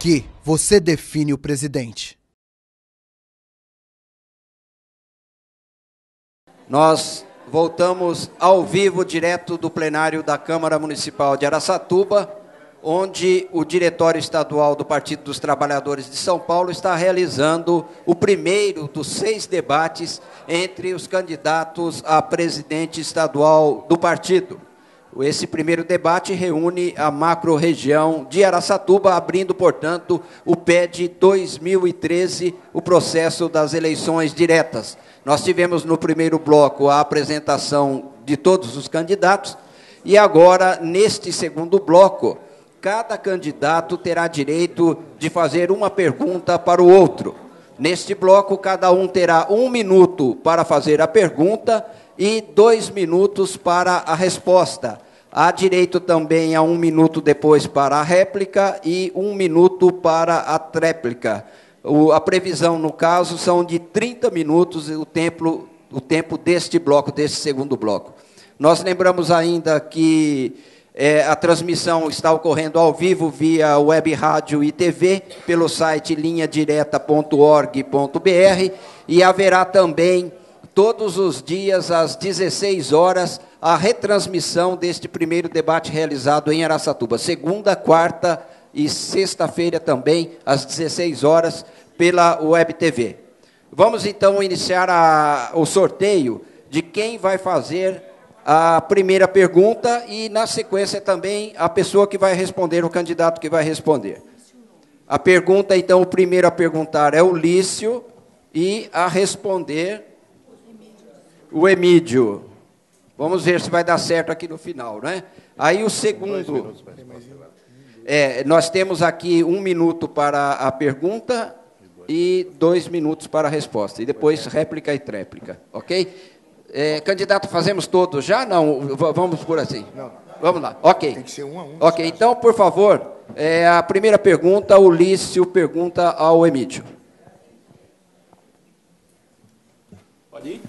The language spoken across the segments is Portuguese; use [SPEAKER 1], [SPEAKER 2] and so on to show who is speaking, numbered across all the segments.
[SPEAKER 1] Aqui, você define o presidente.
[SPEAKER 2] Nós voltamos ao vivo, direto do plenário da Câmara Municipal de Araçatuba, onde o Diretório Estadual do Partido dos Trabalhadores de São Paulo está realizando o primeiro dos 6 debates entre os candidatos a presidente estadual do partido. Esse primeiro debate reúne a macro-região de Araçatuba, abrindo, portanto, o PED 2013, o processo das eleições diretas. Nós tivemos no primeiro bloco a apresentação de todos os candidatos e agora, neste segundo bloco, cada candidato terá direito de fazer uma pergunta para o outro. Neste bloco, cada um terá 1 minuto para fazer a pergunta e 2 minutos para a resposta. Há direito também a 1 minuto depois para a réplica e 1 minuto para a tréplica. A previsão, no caso, são de 30 minutos o tempo deste bloco, deste segundo bloco. Nós lembramos ainda que a transmissão está ocorrendo ao vivo via web rádio e TV, pelo site linhadireta.org.br, e haverá também, todos os dias, às 16 horas, a retransmissão deste primeiro debate realizado em Araçatuba, segunda, quarta e sexta-feira também, às 16 horas, pela Web TV. Vamos, então, iniciar o sorteio de quem vai fazer a primeira pergunta e, na sequência, também a pessoa que vai responder, o candidato que vai responder. A pergunta, então, o primeiro a perguntar é o Lício e a responder o Emídio. Vamos ver se vai dar certo aqui no final, né? Aí o segundo... nós temos aqui 1 minuto para a pergunta e 2 minutos para a resposta. E depois réplica e tréplica, ok? Candidato, fazemos todos já? Não, vamos por assim. Não. Vamos lá, ok. Tem que ser 1 a 1. Ok, então, por favor, a primeira pergunta, o Lício pergunta ao Emídio.
[SPEAKER 3] Pode ir?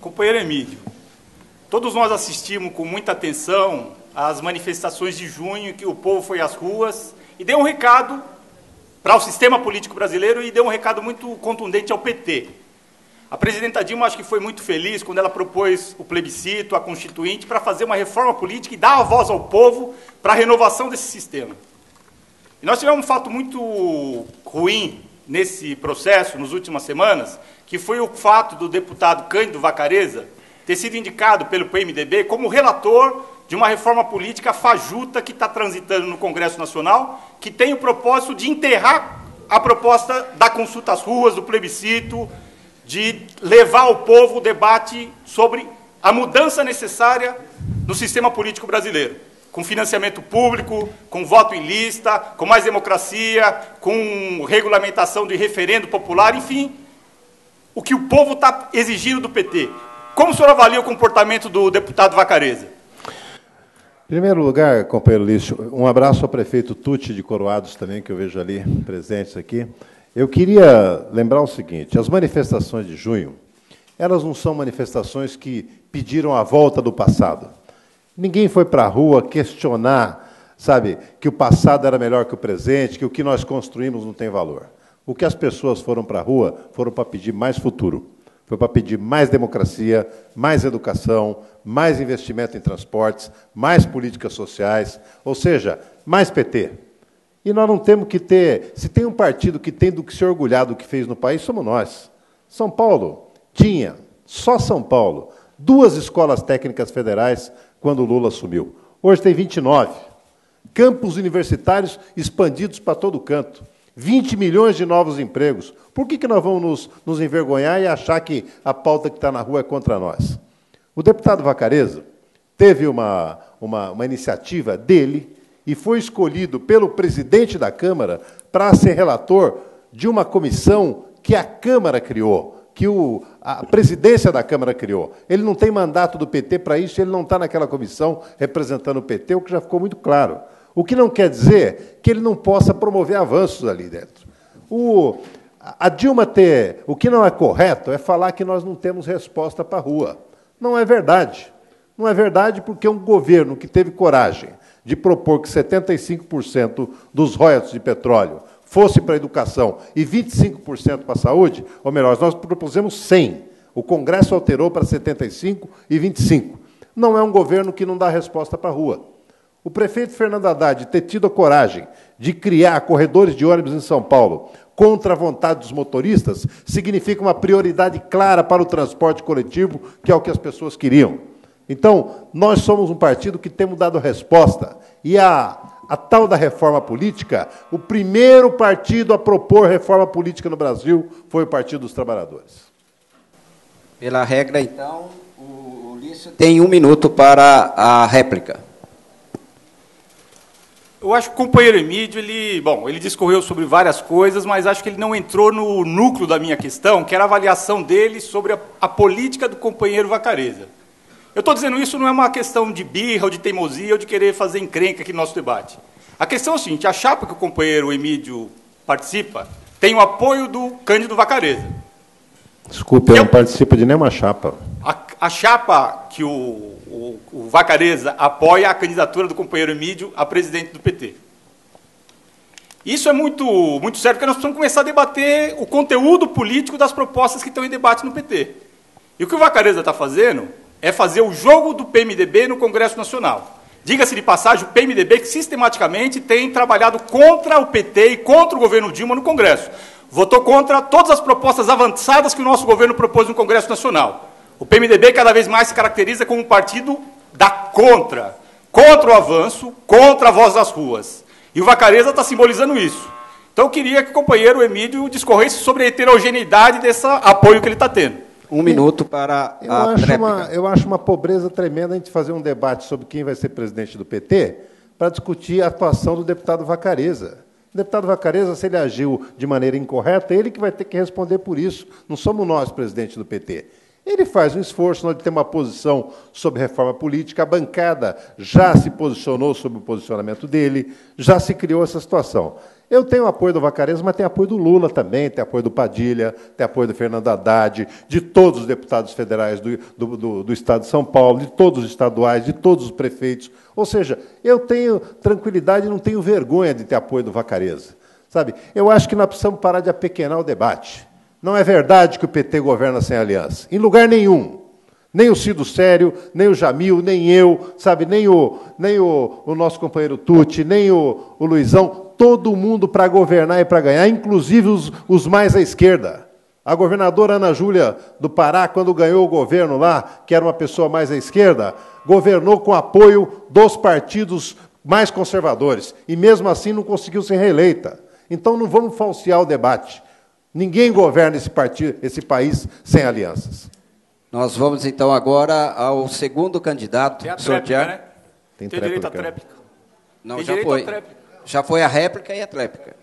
[SPEAKER 3] Companheiro Emídio, todos nós assistimos com muita atenção às manifestações de junho, que o povo foi às ruas e deu um recado para o sistema político brasileiro e deu um recado muito contundente ao PT. A presidenta Dilma, acho que foi muito feliz quando ela propôs o plebiscito, a Constituinte, para fazer uma reforma política e dar a voz ao povo para a renovação desse sistema. E nós tivemos um fato muito ruim nesse processo, nas últimas semanas, que foi o fato do deputado Cândido Vacarezza ter sido indicado pelo PMDB como relator de uma reforma política fajuta que está transitando no Congresso Nacional, que tem o propósito de enterrar a proposta da consulta às ruas, do plebiscito, de levar ao povo o debate sobre a mudança necessária no sistema político brasileiro, com financiamento público, com voto em lista, com mais democracia, com regulamentação de referendo popular, enfim, o que o povo está exigindo do PT. Como o senhor avalia o comportamento do deputado Vacarezza?
[SPEAKER 4] Em primeiro lugar, companheiro Lício, um abraço ao prefeito Tucci de Coroados também, que eu vejo ali presentes aqui. Eu queria lembrar o seguinte, as manifestações de junho, elas não são manifestações que pediram a volta do passado. Ninguém foi para a rua questionar, sabe, que o passado era melhor que o presente, que o que nós construímos não tem valor. O que as pessoas foram para a rua foram para pedir mais futuro, foi para pedir mais democracia, mais educação, mais investimento em transportes, mais políticas sociais, ou seja, mais PT. E nós não temos que ter... Se tem um partido que tem do que se orgulhar do que fez no país, somos nós. São Paulo tinha, só São Paulo, 2 escolas técnicas federais quando o Lula assumiu. Hoje tem 29. Campos universitários expandidos para todo canto. 20 milhões de novos empregos. Por que nós vamos nos envergonhar e achar que a pauta que está na rua é contra nós? O deputado Vacarezza teve uma iniciativa dele e foi escolhido pelo presidente da Câmara para ser relator de uma comissão que a Câmara criou, que a presidência da Câmara criou. Ele não tem mandato do PT para isso, ele não está naquela comissão representando o PT, o que já ficou muito claro. O que não quer dizer que ele não possa promover avanços ali dentro. A Dilma o que não é correto é falar que nós não temos resposta para a rua. Não é verdade. Não é verdade porque um governo que teve coragem de propor que 75% dos royalties de petróleo fosse para a educação e 25% para a saúde, ou melhor, nós propusemos 100%. O Congresso alterou para 75% e 25%. Não é um governo que não dá resposta para a rua. O prefeito Fernando Haddad ter tido a coragem de criar corredores de ônibus em São Paulo contra a vontade dos motoristas significa uma prioridade clara para o transporte coletivo, que é o que as pessoas queriam. Então, nós somos um partido que temos dado resposta. E a tal da reforma política, o primeiro partido a propor reforma política no Brasil foi o Partido dos Trabalhadores.
[SPEAKER 2] Pela regra, então, o Lício tem 1 minuto para a réplica.
[SPEAKER 3] Eu acho que o companheiro Emídio, ele discorreu sobre várias coisas, mas acho que ele não entrou no núcleo da minha questão, que era a avaliação dele sobre a política do companheiro Vacareza. Eu estou dizendo isso não é uma questão de birra ou de teimosia ou de querer fazer encrenca aqui no nosso debate. A questão é a seguinte: a chapa que o companheiro Emídio participa tem o apoio do Cândido Vacareza.
[SPEAKER 4] Desculpe, eu não participo de nenhuma chapa.
[SPEAKER 3] A chapa que o Vacareza apoia a candidatura do companheiro Emídio a presidente do PT. Isso é muito sério, porque nós precisamos começar a debater o conteúdo político das propostas que estão em debate no PT. E o que o Vacareza está fazendo é fazer o jogo do PMDB no Congresso Nacional. Diga-se de passagem, o PMDB que sistematicamente tem trabalhado contra o PT e contra o governo Dilma no Congresso. Votou contra todas as propostas avançadas que o nosso governo propôs no Congresso Nacional. O PMDB cada vez mais se caracteriza como um partido da contra o avanço, contra a voz das ruas. E o Vacareza está simbolizando isso. Então eu queria que o companheiro Emídio discorresse sobre a heterogeneidade desse apoio que ele está tendo.
[SPEAKER 2] 1 minuto para a réplica.
[SPEAKER 4] Eu acho uma pobreza tremenda a gente fazer um debate sobre quem vai ser presidente do PT para discutir a atuação do deputado Vacareza. O deputado Vacareza, se ele agiu de maneira incorreta, ele que vai ter que responder por isso. Não somos nós, presidente do PT. Ele faz um esforço, nós temos uma posição sobre reforma política, a bancada já se posicionou sobre o posicionamento dele, já se criou essa situação. Eu tenho apoio do Vacareza, mas tenho apoio do Lula também, tenho apoio do Padilha, tenho apoio do Fernando Haddad, de todos os deputados federais do Estado de São Paulo, de todos os estaduais, de todos os prefeitos. Ou seja, eu tenho tranquilidade e não tenho vergonha de ter apoio do Vacareza. Sabe? Eu acho que nós precisamos parar de apequenar o debate. Não é verdade que o PT governa sem aliança. Em lugar nenhum. Nem o Cido Sério, nem o Jamil, nem eu, sabe, nem o nosso companheiro Tucci, nem o Luizão, todo mundo para governar e para ganhar, inclusive os mais à esquerda. A governadora Ana Júlia do Pará, quando ganhou o governo lá, que era uma pessoa mais à esquerda, governou com apoio dos partidos mais conservadores. E, mesmo assim, não conseguiu ser reeleita. Então, não vamos falsear o debate. Ninguém governa esse país sem alianças.
[SPEAKER 2] Nós vamos, então, agora ao segundo candidato.
[SPEAKER 3] Tem a tréplica, né?
[SPEAKER 4] Tem
[SPEAKER 3] direito à tréplica.
[SPEAKER 2] Não,
[SPEAKER 3] tem
[SPEAKER 2] já
[SPEAKER 3] direito
[SPEAKER 2] foi.
[SPEAKER 3] à tréplica.
[SPEAKER 2] Já foi a réplica e a tréplica.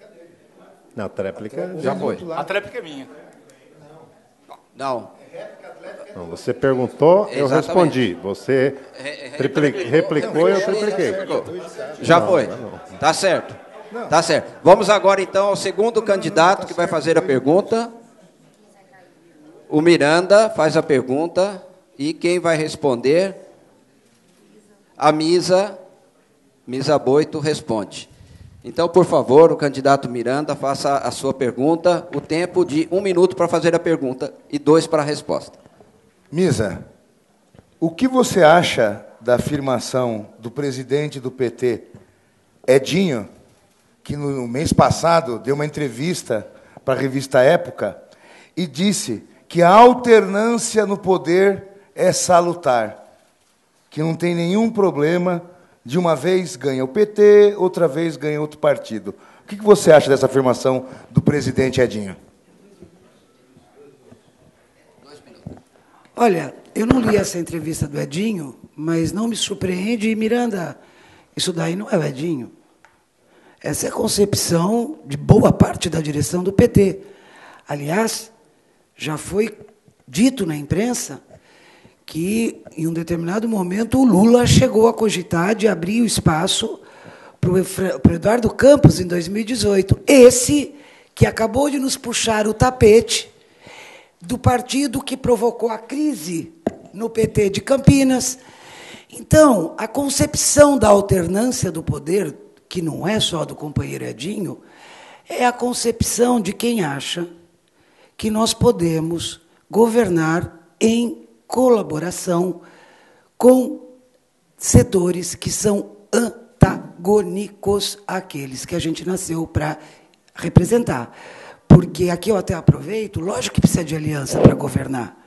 [SPEAKER 4] Não, a tréplica
[SPEAKER 2] Já foi.
[SPEAKER 3] A tréplica é minha.
[SPEAKER 2] Não.
[SPEAKER 4] Não, você perguntou, eu
[SPEAKER 2] Exatamente.
[SPEAKER 4] respondi. Você replicou e eu tripliquei.
[SPEAKER 2] Já foi. Tá certo. Tá certo. Vamos agora, então, ao segundo candidato que vai fazer a pergunta. O Miranda faz a pergunta e quem vai responder? A Misa Boito responde. Então, por favor, o candidato Miranda faça a sua pergunta. O tempo de 1 minuto para fazer a pergunta e 2 para a resposta.
[SPEAKER 5] Misa, o que você acha da afirmação do presidente do PT, Edinho, que no mês passado deu uma entrevista para a revista Época e disse que a alternância no poder é salutar, que não tem nenhum problema, de uma vez ganha o PT, outra vez ganha outro partido. O que você acha dessa afirmação do presidente Edinho?
[SPEAKER 6] Olha, eu não li essa entrevista do Edinho, mas não me surpreende, Miranda, isso daí não é o Edinho. Essa é a concepção de boa parte da direção do PT. Aliás, já foi dito na imprensa que, em um determinado momento, o Lula chegou a cogitar de abrir o espaço para o Eduardo Campos, em 2018. Esse que acabou de nos puxar o tapete do partido que provocou a crise no PT de Campinas Então, a concepção da alternância do poder, que não é só do companheiro Edinho, é a concepção de quem acha que nós podemos governar em colaboração com setores que são antagônicos àqueles que a gente nasceu para representar. Porque aqui eu até aproveito, lógico que precisa de aliança para governar.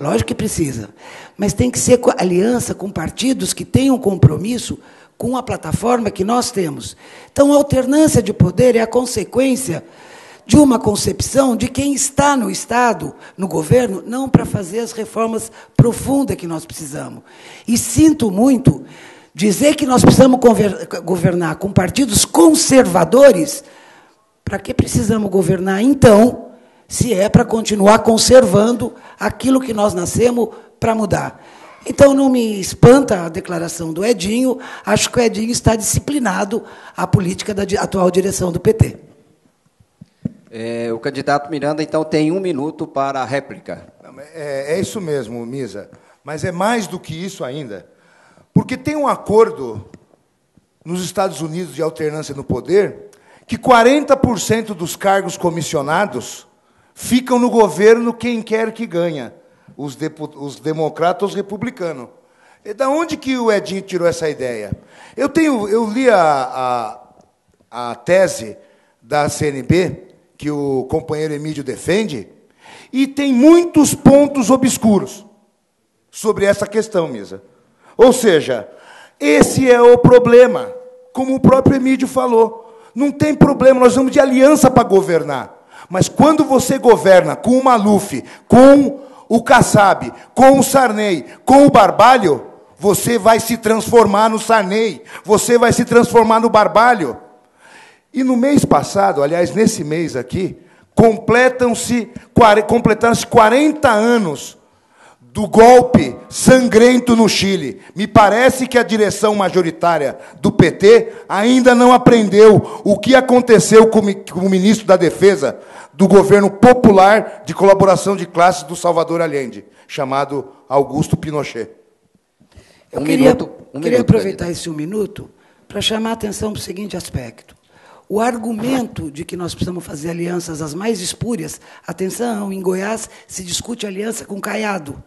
[SPEAKER 6] Lógico que precisa. Mas tem que ser aliança com partidos que tenham compromisso com a plataforma que nós temos. Então, a alternância de poder é a consequência de uma concepção de quem está no Estado, no governo, não para fazer as reformas profundas que nós precisamos. E sinto muito dizer que nós precisamos governar com partidos conservadores. Para que precisamos governar, então, se é para continuar conservando aquilo que nós nascemos para mudar? Então, não me espanta a declaração do Edinho, acho que o Edinho está disciplinado à política da atual direção do PT.
[SPEAKER 2] O candidato Miranda, então, tem 1 minuto para a réplica.
[SPEAKER 5] É isso mesmo, Misa. Mas é mais do que isso ainda. Porque tem um acordo nos Estados Unidos de alternância no poder que 40% dos cargos comissionados ficam no governo quem quer que ganha, os democratas ou os republicanos. E da onde que o Edinho tirou essa ideia? Eu li a tese da CNB, que o companheiro Emílio defende, e tem muitos pontos obscuros sobre essa questão, Misa. Ou seja, esse é o problema, como o próprio Emílio falou. Não tem problema, nós vamos de aliança para governar. Mas quando você governa com o Maluf, com o Kassab, com o Sarney, com o Barbalho, você vai se transformar no Sarney, você vai se transformar no Barbalho. E no mês passado, aliás, nesse mês aqui, completaram-se 40 anos do golpe sangrento no Chile. Me parece que a direção majoritária do PT ainda não aprendeu o que aconteceu com o ministro da Defesa do governo popular de colaboração de classes do Salvador Allende, chamado Augusto Pinochet.
[SPEAKER 6] Eu queria aproveitar esse 1 minuto para chamar a atenção para o seguinte aspecto. O argumento de que nós precisamos fazer alianças as mais espúrias, atenção, em Goiás se discute aliança com Caiado.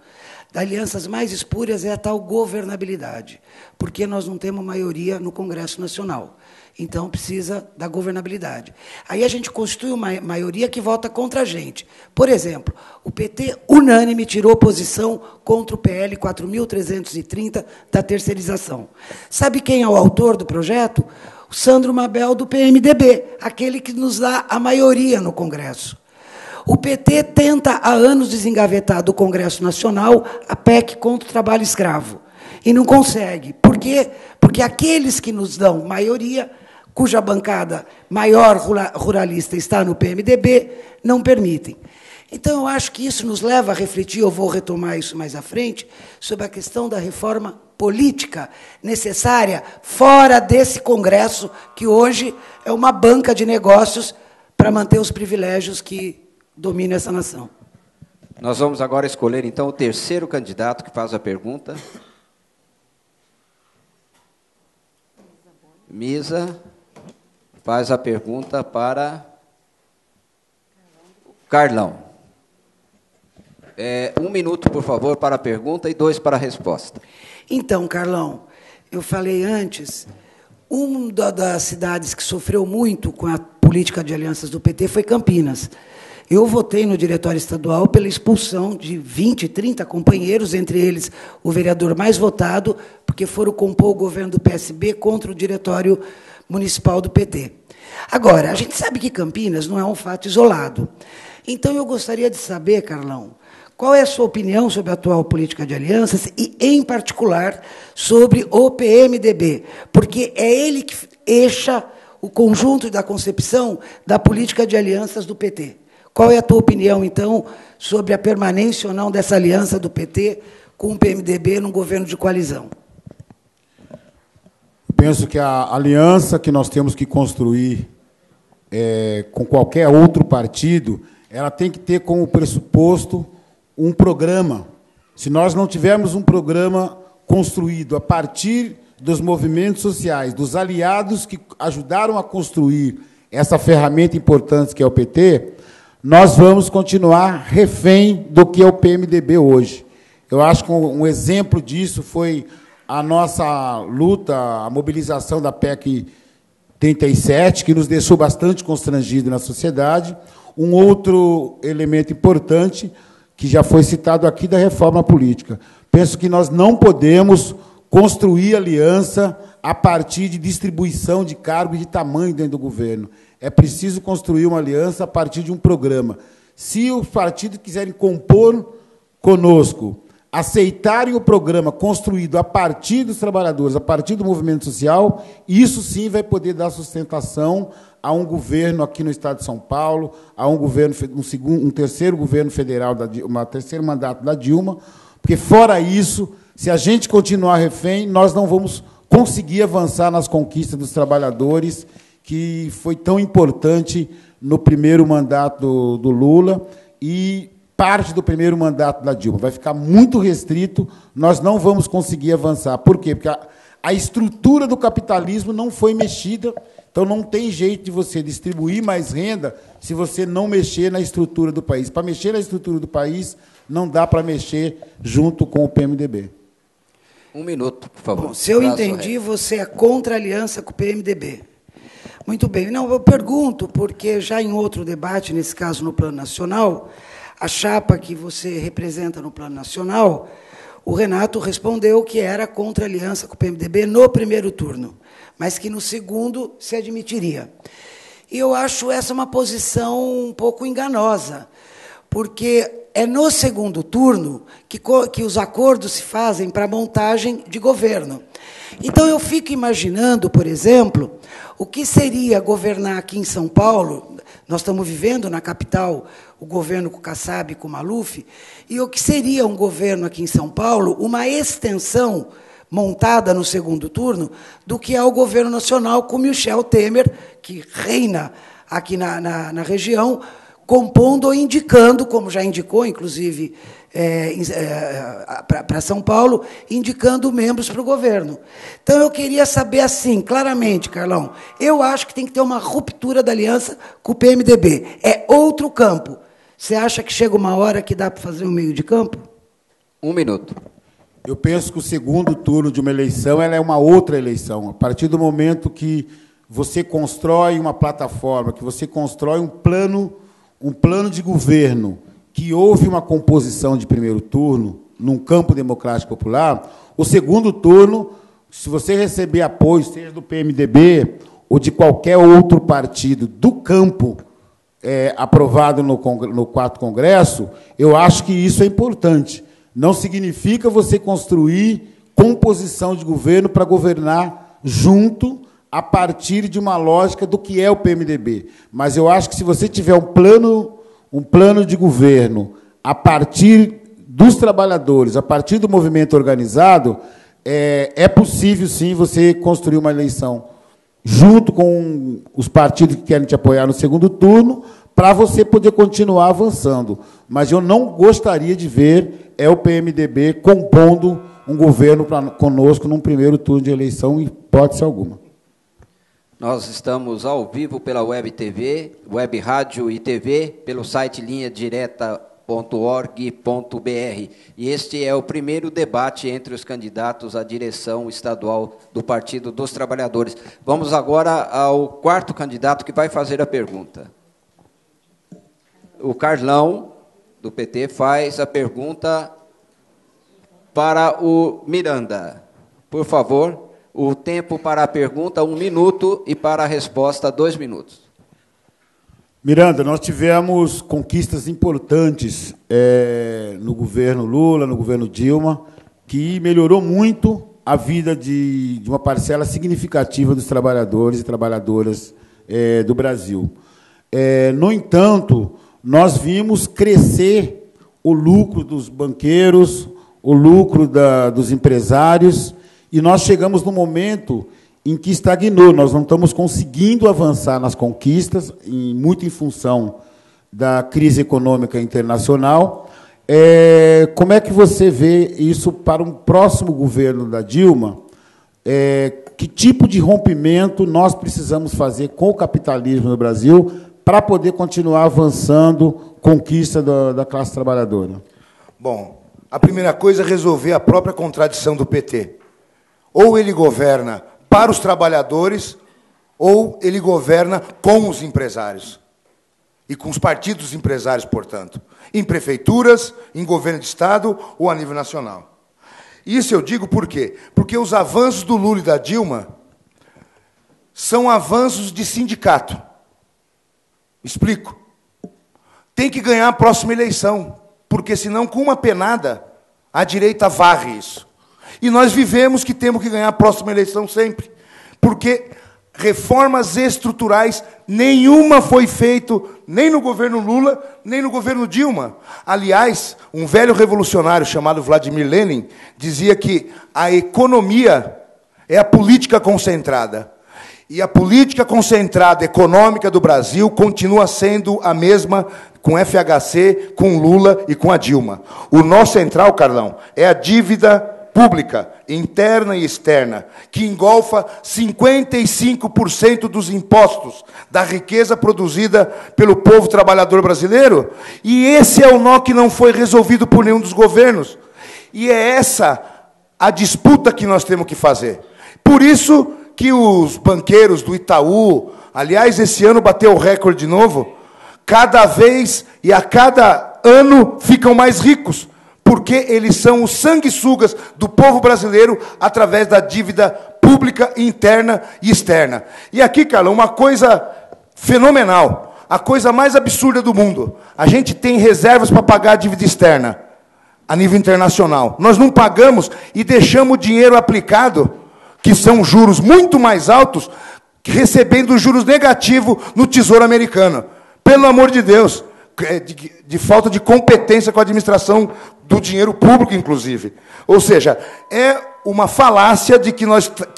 [SPEAKER 6] Alianças mais espúrias é a tal governabilidade, porque nós não temos maioria no Congresso Nacional. Então, precisa da governabilidade. Aí a gente constitui uma maioria que vota contra a gente. Por exemplo, o PT, unânime, tirou posição contra o PL 4.330 da terceirização. Sabe quem é o autor do projeto? O Sandro Mabel, do PMDB, aquele que nos dá a maioria no Congresso. O PT tenta há anos desengavetar do Congresso Nacional a PEC contra o trabalho escravo. E não consegue. Por quê? Porque aqueles que nos dão maioria, cuja bancada maior ruralista está no PMDB, não permitem. Então, eu acho que isso nos leva a refletir, eu vou retomar isso mais à frente, sobre a questão da reforma política necessária fora desse Congresso, que hoje é uma banca de negócios para manter os privilégios que dominam essa nação.
[SPEAKER 2] Nós vamos agora escolher, então, o terceiro candidato que faz a pergunta. Misa faz a pergunta para Carlão. 1 minuto, por favor, para a pergunta e 2 para a resposta.
[SPEAKER 6] Então, Carlão, eu falei antes, uma das cidades que sofreu muito com a política de alianças do PT foi Campinas. Eu votei no diretório estadual pela expulsão de 20, 30 companheiros, entre eles o vereador mais votado, porque foram compor o governo do PSB contra o diretório municipal do PT. Agora, a gente sabe que Campinas não é um fato isolado. Então, eu gostaria de saber, Carlão, qual é a sua opinião sobre a atual política de alianças e, em particular, sobre o PMDB, porque é ele que eixa o conjunto da concepção da política de alianças do PT. Qual é a tua opinião, então, sobre a permanência ou não dessa aliança do PT com o PMDB num governo de coalizão?
[SPEAKER 7] Penso que a aliança que nós temos que construir com qualquer outro partido, ela tem que ter como pressuposto um programa. Se nós não tivermos um programa construído a partir dos movimentos sociais, dos aliados que ajudaram a construir essa ferramenta importante que é o PT, nós vamos continuar refém do que é o PMDB hoje. Eu acho que um exemplo disso foi a nossa luta, a mobilização da PEC 37, que nos deixou bastante constrangidos na sociedade. Um outro elemento importante, que já foi citado aqui, da reforma política. Penso que nós não podemos construir aliança a partir de distribuição de cargos de tamanho dentro do governo. É preciso construir uma aliança a partir de um programa. Se os partidos quiserem compor conosco, aceitarem o programa construído a partir dos trabalhadores, a partir do movimento social, isso sim vai poder dar sustentação a um governo aqui no Estado de São Paulo, a um governo, um terceiro governo federal, um terceiro mandato da Dilma, porque, fora isso, se a gente continuar refém, nós não vamos conseguir avançar nas conquistas dos trabalhadores, que foi tão importante no primeiro mandato do Lula e parte do primeiro mandato da Dilma. Vai ficar muito restrito, nós não vamos conseguir avançar. Por quê? Porque a estrutura do capitalismo não foi mexida, então não tem jeito de você distribuir mais renda se você não mexer na estrutura do país. Para mexer na estrutura do país, não dá para mexer junto com o PMDB.
[SPEAKER 2] Um minuto, por favor.
[SPEAKER 6] Bom, se eu entendi, você é contra a aliança com o PMDB. Muito bem. Não, eu pergunto, porque já em outro debate, nesse caso no plano nacional, a chapa que você representa no plano nacional, o Renato respondeu que era contra a aliança com o PMDB no primeiro turno, mas que no segundo se admitiria. E eu acho essa uma posição um pouco enganosa, porque é no segundo turno que os acordos se fazem para a montagem de governo. Então, eu fico imaginando, por exemplo, o que seria governar aqui em São Paulo. Nós estamos vivendo na capital o governo com o Kassab e com o Maluf, e o que seria um governo aqui em São Paulo, uma extensão montada no segundo turno do que é o governo nacional com Michel Temer, que reina aqui na região, compondo ou indicando, como já indicou, inclusive, para São Paulo, indicando membros para o governo. Então, eu queria saber, assim, claramente, Carlão, eu acho que tem que ter uma ruptura da aliança com o PMDB. É outro campo. Você acha que chega uma hora que dá para fazer um meio de campo?
[SPEAKER 2] Um minuto.
[SPEAKER 7] Eu penso que o segundo turno de uma eleição ela é uma outra eleição. A partir do momento que você constrói uma plataforma, que você constrói um plano de governo, que houve uma composição de primeiro turno num campo democrático popular, o segundo turno, se você receber apoio, seja do PMDB ou de qualquer outro partido do campo aprovado no 4º Congresso, eu acho que isso é importante. Não significa você construir composição de governo para governar junto a partir de uma lógica do que é o PMDB. Mas eu acho que, se você tiver um plano de governo a partir dos trabalhadores, a partir do movimento organizado, é possível, sim, você construir uma eleição junto com os partidos que querem te apoiar no segundo turno, para você poder continuar avançando. Mas eu não gostaria de ver o PMDB compondo um governo conosco num primeiro turno de eleição, em hipótese alguma.
[SPEAKER 2] Nós estamos ao vivo pela Web TV, Web Rádio e TV, pelo site linhadireta.org.br. E este é o primeiro debate entre os candidatos à direção estadual do Partido dos Trabalhadores. Vamos agora ao quarto candidato que vai fazer a pergunta. O Carlão, do PT, faz a pergunta para o Miranda. Por favor. O tempo para a pergunta, 1 minuto, e para a resposta, 2 minutos.
[SPEAKER 7] Miranda, nós tivemos conquistas importantes no governo Lula, no governo Dilma, que melhorou muito a vida de uma parcela significativa dos trabalhadores e trabalhadoras do Brasil. No entanto, nós vimos crescer o lucro dos banqueiros, o lucro dos empresários, e nós chegamos no momento em que estagnou. Nós não estamos conseguindo avançar nas conquistas, muito em função da crise econômica internacional, Como é que você vê isso para um próximo governo da Dilma? Que tipo de rompimento nós precisamos fazer com o capitalismo no Brasil para poder continuar avançando conquista da classe trabalhadora?
[SPEAKER 5] Bom, a primeira coisa é resolver a própria contradição do PT. Ou ele governa para os trabalhadores, ou ele governa com os empresários. E com os partidos empresários, portanto. Em prefeituras, em governo de Estado ou a nível nacional. Isso eu digo por quê? Porque os avanços do Lula e da Dilma são avanços de sindicato. Explico. Tem que ganhar a próxima eleição, porque senão, com uma penada, a direita varre isso. E nós vivemos que temos que ganhar a próxima eleição sempre, porque reformas estruturais nenhuma foi feita, nem no governo Lula, nem no governo Dilma. Aliás, um velho revolucionário chamado Vladimir Lenin dizia que a economia é a política concentrada. E a política concentrada econômica do Brasil continua sendo a mesma com FHC, com Lula e com a Dilma. O nó central, Carlão, é a dívida pública, interna e externa, que engolfa 55% dos impostos da riqueza produzida pelo povo trabalhador brasileiro. E esse é o nó que não foi resolvido por nenhum dos governos. E é essa a disputa que nós temos que fazer. Por isso que os banqueiros do Itaú, aliás, esse ano bateu o recorde de novo, cada vez e a cada ano ficam mais ricos, porque eles são os sanguessugas do povo brasileiro através da dívida pública, interna e externa. E aqui, Carlão, uma coisa fenomenal, a coisa mais absurda do mundo. A gente tem reservas para pagar a dívida externa a nível internacional. Nós não pagamos e deixamos o dinheiro aplicado, que são juros muito mais altos, recebendo juros negativos no Tesouro Americano. Pelo amor de Deus, de falta de competência com a administração do dinheiro público, inclusive. Ou seja, é uma falácia de que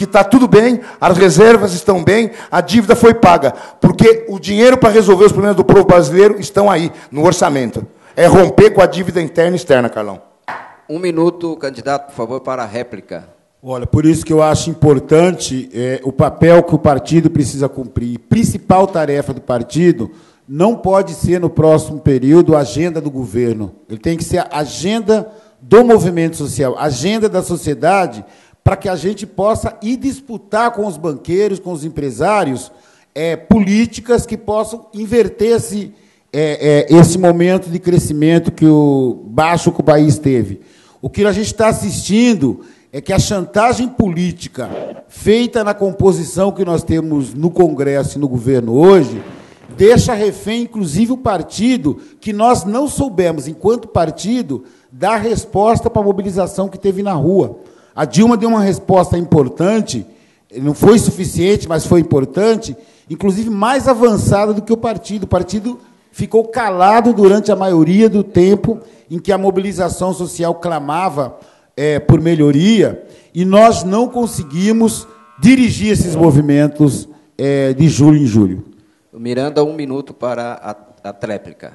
[SPEAKER 5] está tudo bem, as reservas estão bem, a dívida foi paga, porque o dinheiro para resolver os problemas do povo brasileiro estão aí, no orçamento. É romper com a dívida interna e externa, Carlão.
[SPEAKER 2] 1 minuto, candidato, por favor, para a réplica.
[SPEAKER 7] Olha, por isso que eu acho importante o papel que o partido precisa cumprir. Principal tarefa do partido não pode ser, no próximo período, a agenda do governo. Ele tem que ser a agenda do movimento social, a agenda da sociedade, para que a gente possa ir disputar com os banqueiros, com os empresários, políticas que possam inverter esse momento de crescimento baixo que o país teve. O que a gente está assistindo é que a chantagem política feita na composição que nós temos no Congresso e no governo hoje deixa refém, inclusive, o partido, que nós não soubemos, enquanto partido, dar resposta para a mobilização que teve na rua. A Dilma deu uma resposta importante, não foi suficiente, mas foi importante, inclusive mais avançada do que o partido. O partido ficou calado durante a maioria do tempo em que a mobilização social clamava por melhoria, e nós não conseguimos dirigir esses movimentos de julho em julho.
[SPEAKER 2] Miranda, 1 minuto para a tréplica.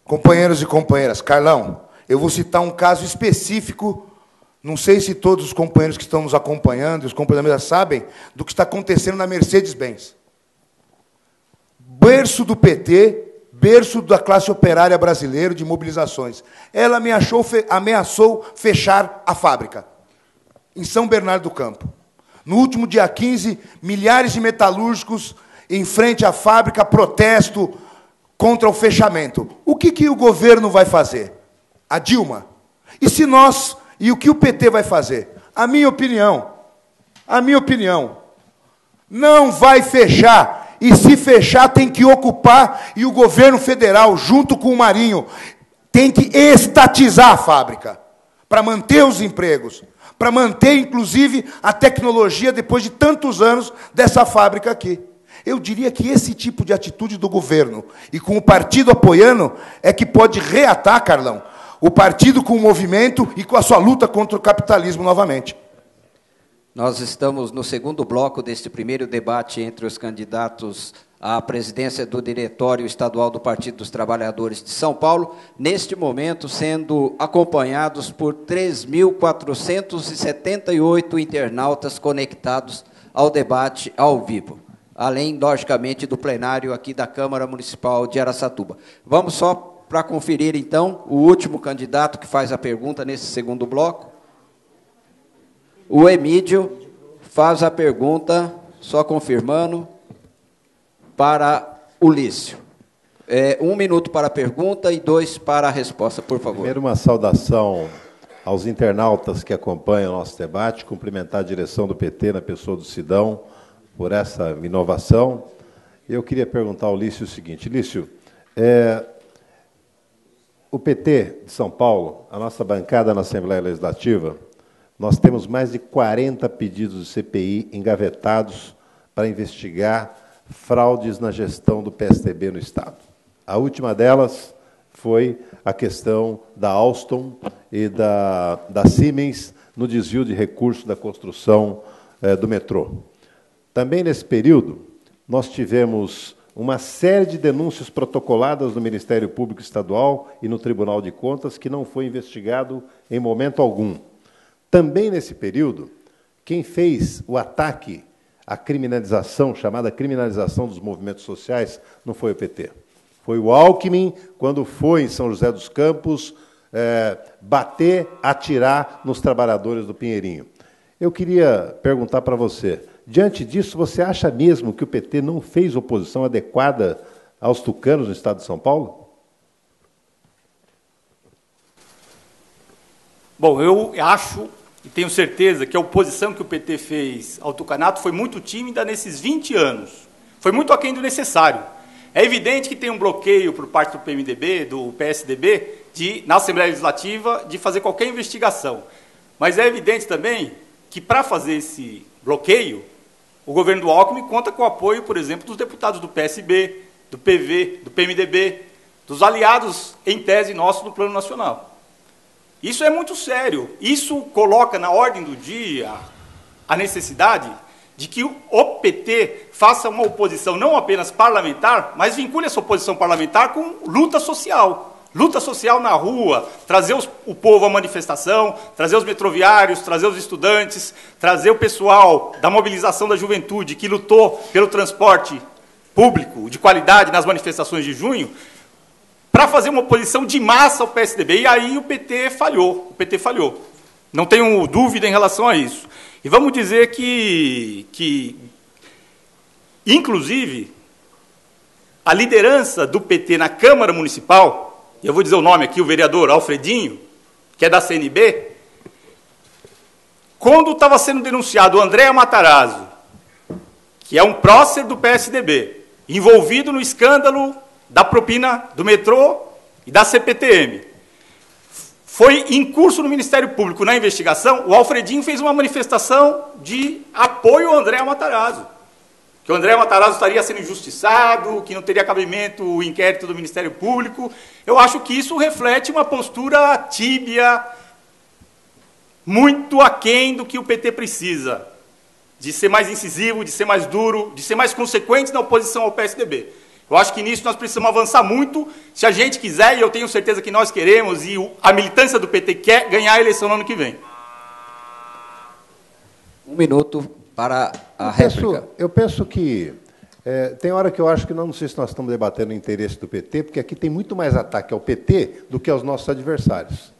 [SPEAKER 5] Companheiros e companheiras, Carlão, eu vou citar um caso específico, não sei se todos os companheiros que estão nos acompanhando, os companheiros da mesa, sabem do que está acontecendo na Mercedes-Benz. Berço do PT, berço da classe operária brasileira de mobilizações. Ela ameaçou fechar a fábrica, em São Bernardo do Campo. No último dia 15, milhares de metalúrgicos em frente à fábrica, protesto contra o fechamento. O que o governo vai fazer? A Dilma. E o que o PT vai fazer? A minha opinião, não vai fechar. E se fechar, tem que ocupar, e o governo federal, junto com o Marinho, tem que estatizar a fábrica, para manter os empregos, para manter, inclusive, a tecnologia, depois de tantos anos, dessa fábrica aqui. Eu diria que esse tipo de atitude do governo, e com o partido apoiando, é que pode reatar, Carlão, o partido com o movimento e com a sua luta contra o capitalismo novamente.
[SPEAKER 2] Nós estamos no segundo bloco deste primeiro debate entre os candidatos à presidência do Diretório Estadual do Partido dos Trabalhadores de São Paulo, neste momento sendo acompanhados por 3.478 internautas conectados ao debate ao vivo, além, logicamente, do plenário aqui da Câmara Municipal de Araçatuba. Vamos só para conferir, então, o último candidato que faz a pergunta nesse segundo bloco. O Emídio faz a pergunta, só confirmando, para o Lício. 1 minuto para a pergunta e 2 para a resposta, por favor.
[SPEAKER 4] Primeiro, uma saudação aos internautas que acompanham o nosso debate, cumprimentar a direção do PT, na pessoa do Sidão, por essa inovação. Eu queria perguntar ao Lício o seguinte: Lício, o PT de São Paulo, a nossa bancada na Assembleia Legislativa, nós temos mais de 40 pedidos de CPI engavetados para investigar fraudes na gestão do PSDB no Estado. A última delas foi a questão da Alstom e da Siemens no desvio de recursos da construção do metrô. Também nesse período, nós tivemos uma série de denúncias protocoladas no Ministério Público Estadual e no Tribunal de Contas que não foi investigado em momento algum. Também nesse período, quem fez o ataque à criminalização, chamada criminalização dos movimentos sociais, não foi o PT. Foi o Alckmin, quando foi em São José dos Campos, bater, atirar nos trabalhadores do Pinheirinho. Eu queria perguntar para você, diante disso, você acha mesmo que o PT não fez oposição adequada aos tucanos no Estado de São Paulo?
[SPEAKER 3] Bom, eu acho e tenho certeza que a oposição que o PT fez ao tucanato foi muito tímida nesses 20 anos. Foi muito aquém do necessário. É evidente que tem um bloqueio por parte do PMDB, do PSDB, na Assembleia Legislativa, de fazer qualquer investigação. Mas é evidente também que, para fazer esse bloqueio, o governo do Alckmin conta com o apoio, por exemplo, dos deputados do PSB, do PV, do PMDB, dos aliados, em tese, nossos no plano nacional. Isso é muito sério. Isso coloca na ordem do dia a necessidade de que o PT faça uma oposição não apenas parlamentar, mas vincule essa oposição parlamentar com luta social. Luta social na rua, trazer o povo à manifestação, trazer os metroviários, trazer os estudantes, trazer o pessoal da mobilização da juventude que lutou pelo transporte público de qualidade nas manifestações de junho, para fazer uma oposição de massa ao PSDB. E aí o PT falhou. O PT falhou. Não tenho dúvida em relação a isso. E vamos dizer que inclusive, a liderança do PT na Câmara Municipal, eu vou dizer o nome aqui, o vereador Alfredinho, que é da CNB, quando estava sendo denunciado o André Matarazzo, que é um prócer do PSDB, envolvido no escândalo da propina do metrô e da CPTM, foi em curso no Ministério Público na investigação, o Alfredinho fez uma manifestação de apoio ao André Matarazzo, que o André Matarazzo estaria sendo injustiçado, que não teria cabimento o inquérito do Ministério Público. Eu acho que isso reflete uma postura tíbia, muito aquém do que o PT precisa, de ser mais incisivo, de ser mais duro, de ser mais consequente na oposição ao PSDB. Eu acho que nisso nós precisamos avançar muito, se a gente quiser, e eu tenho certeza que nós queremos, e a militância do PT quer ganhar a eleição no ano que vem.
[SPEAKER 2] 1 minuto para a réplica.
[SPEAKER 4] Eu penso que tem hora que eu acho que não sei se nós estamos debatendo o interesse do PT, porque aqui tem muito mais ataque ao PT do que aos nossos adversários.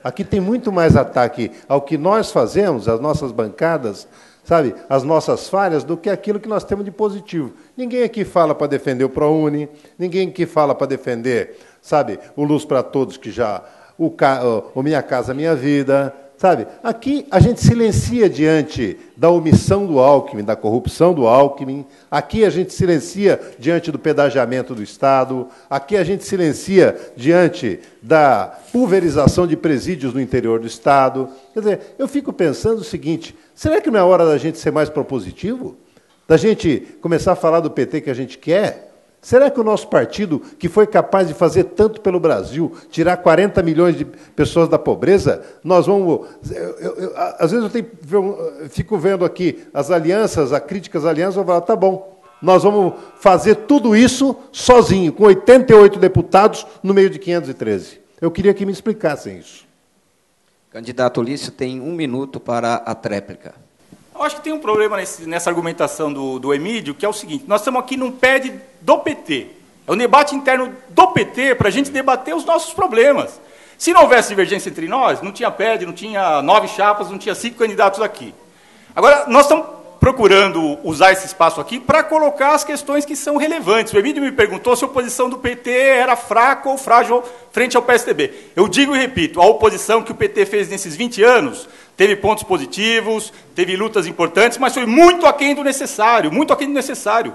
[SPEAKER 4] Aqui tem muito mais ataque ao que nós fazemos, às nossas bancadas, sabe, as nossas falhas, do que aquilo que nós temos de positivo. Ninguém aqui fala para defender o ProUni, ninguém aqui fala para defender, sabe, o Luz para Todos, que já o Minha Casa Minha Vida, sabe? Aqui a gente silencia diante da omissão do Alckmin, da corrupção do Alckmin. Aqui a gente silencia diante do pedagiamento do Estado. Aqui a gente silencia diante da pulverização de presídios no interior do Estado. Quer dizer, eu fico pensando o seguinte, será que não é hora da gente ser mais propositivo? Da gente começar a falar do PT que a gente quer? Será que o nosso partido, que foi capaz de fazer tanto pelo Brasil, tirar 40 milhões de pessoas da pobreza, nós vamos... Às vezes eu fico vendo aqui as alianças, as críticas às alianças, eu vou falar, tá bom, nós vamos fazer tudo isso sozinho, com 88 deputados no meio de 513. Eu queria que me explicassem isso.
[SPEAKER 2] Candidato Ulício tem 1 minuto para a tréplica.
[SPEAKER 3] Eu acho que tem um problema nessa argumentação do Emílio, que é o seguinte: nós estamos aqui num PED do PT. É um debate interno do PT para a gente debater os nossos problemas. Se não houvesse divergência entre nós, não tinha PED, não tinha 9 chapas, não tinha 5 candidatos aqui. Agora, nós estamos procurando usar esse espaço aqui para colocar as questões que são relevantes. O Emílio me perguntou se a oposição do PT era fraca ou frágil frente ao PSDB. Eu digo e repito, a oposição que o PT fez nesses 20 anos teve pontos positivos, teve lutas importantes, mas foi muito aquém do necessário, muito aquém do necessário.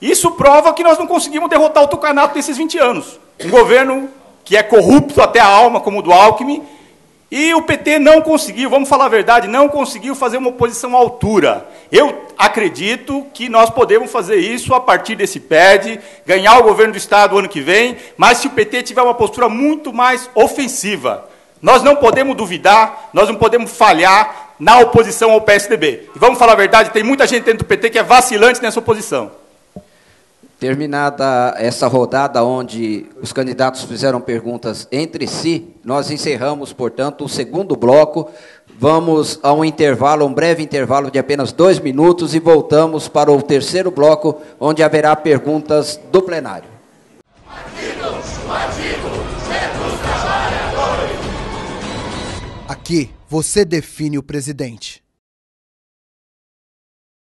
[SPEAKER 3] Isso prova que nós não conseguimos derrotar o tucanato nesses 20 anos. Um governo que é corrupto até a alma, como o do Alckmin, e o PT não conseguiu, vamos falar a verdade, não conseguiu fazer uma oposição à altura. Eu acredito que nós podemos fazer isso a partir desse PED, ganhar o governo do Estado o ano que vem, mas se o PT tiver uma postura muito mais ofensiva. Nós não podemos duvidar, nós não podemos falhar na oposição ao PSDB. E vamos falar a verdade, tem muita gente dentro do PT que é vacilante nessa oposição.
[SPEAKER 2] Terminada essa rodada onde os candidatos fizeram perguntas entre si, nós encerramos, portanto, o segundo bloco. Vamos a um intervalo, um breve intervalo de apenas 2 minutos e voltamos para o terceiro bloco, onde haverá perguntas do plenário.
[SPEAKER 1] Aqui, você define o presidente.